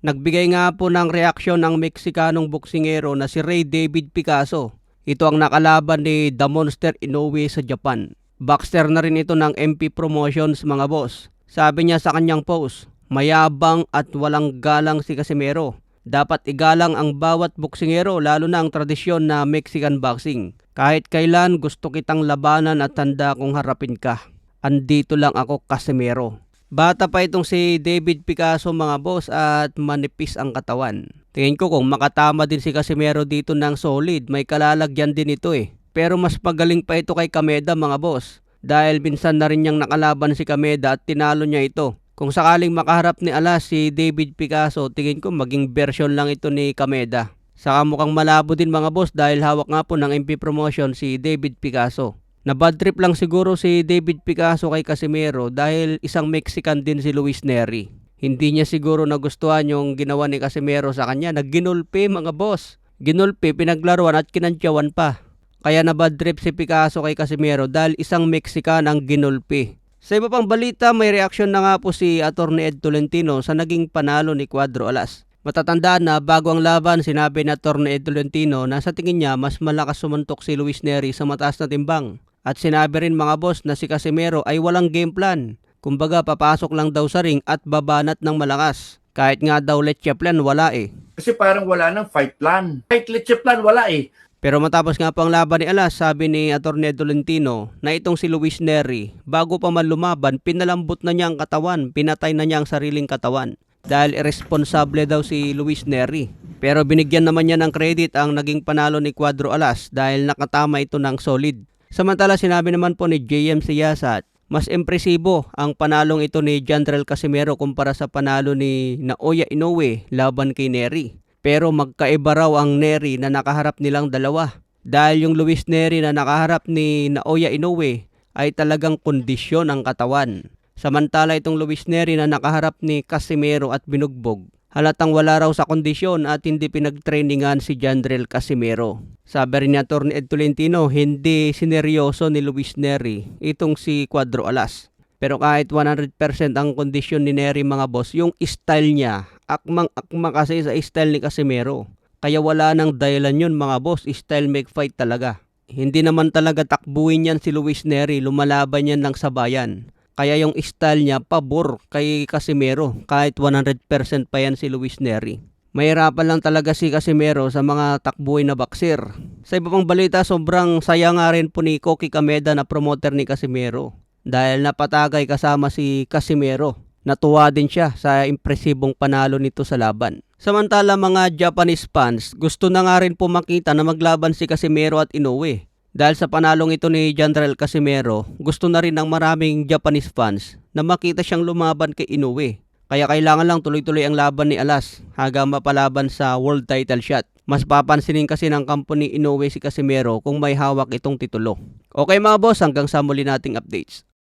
Nagbigay nga po ng reaksyon ang Meksikanong boksingero na si Ray David Picasso. Ito ang nakalaban ni The Monster Inoue sa Japan. Boxer na rin ito ng MP Promotions mga boss. Sabi niya sa kanyang post, mayabang at walang galang si Casimero. Dapat igalang ang bawat boksingero lalo na ang tradisyon na Mexican boxing. Kahit kailan gusto kitang labanan at tanda kong harapin ka. Andito lang ako, Casimero. Bata pa itong si David Picasso mga boss at manipis ang katawan. Tingin ko kung makatama din si Casimero dito ng solid, may kalalagyan din ito eh. Pero mas pagaling pa ito kay Kameda mga boss. Dahil minsan na rin niyang nakalaban si Kameda at tinalo niya ito. Kung sakaling makaharap ni Alas si David Picasso, tingin ko maging version lang ito ni Kameda. Saka mukhang malabo din mga boss dahil hawak nga po ng MP Promotion si David Picasso. Na bad trip lang siguro si David Picasso kay Casimero dahil isang Mexican din si Luis Nery. Hindi niya siguro nagustuhan yung ginawa ni Casimero sa kanya. Nagginulpi mga boss. Ginulpi, pinaglaruan at kinantyawan pa. Kaya na bad trip si Picasso kay Casimero dahil isang Mexican ang ginulpi. Sa iba pang balita, may reaksyon na nga po si Atty. Ed Tolentino sa naging panalo ni Cuadro Alas. Matatandaan na bago ang laban, sinabi ni Atty. Ed Tolentino na sa tingin niya mas malakas sumuntok si Luis Nery sa mataas na timbang. At sinabi rin mga boss na si Casimero ay walang game plan. Kumbaga papasok lang daw sa ring at babanat ng malakas. Kahit nga daw leche plan wala eh. Kasi parang wala nang fight plan. Kahit leche plan wala eh. Pero matapos nga po ang laban ni Alas, sabi ni Atty. Tolentino na itong si Luis Nery, bago pa man lumaban, pinalambot na niya ang katawan, pinatay na niya ang sariling katawan. Dahil irresponsable daw si Luis Nery. Pero binigyan naman niya ng credit ang naging panalo ni Cuadro Alas dahil nakatama ito ng solid. Samantala sinabi naman po ni JM Siyasat, mas impresibo ang panalong ito ni Jandrel Casimero kumpara sa panalo ni Naoya Inoue laban kay Nery. Pero magkaiba raw ang Nery na nakaharap nilang dalawa. Dahil yung Luis Nery na nakaharap ni Naoya Inoue ay talagang kondisyon ang katawan. Samantala itong Luis Nery na nakaharap ni Casimero at binugbog, halatang wala raw sa kondisyon at hindi pinagtrainingan si Jandrel Casimero. Sabi rin ni Atty. Ed Tolentino, hindi sineryoso ni Luis Nery itong si Cuadro Alas. Pero kahit 100% ang kondisyon ni Nery mga boss, yung style niya, akmang-akma kasi sa style ni Casimero. Kaya wala nang dahilan yun mga boss, style make fight talaga. Hindi naman talaga takbuhin yan si Luis Nery, lumalaban yan ng sabayan. Kaya yung style niya pabor kay Casimero, kahit 100% pa yan si Luis Nery. Mahirapan lang talaga si Casimero sa mga takbuhin na boxer. Sa iba pang balita, sobrang saya nga rin po ni Koki Kameda na promoter ni Casimero. Dahil napatagay kasama si Casimero. Natuwa din siya sa impresibong panalo nito sa laban. Samantala mga Japanese fans, gusto na nga rin po makita na maglaban si Casimero at Inoue. Dahil sa panalong ito ni Jandrel Casimero, gusto na rin ng maraming Japanese fans na makita siyang lumaban kay Inoue. Kaya kailangan lang tuloy-tuloy ang laban ni Alas hanggang mapalaban sa world title shot. Mas papansinin kasi ng kampo ni Inoue si Casimero kung may hawak itong titulo. Okay mga boss, hanggang sa muli nating updates.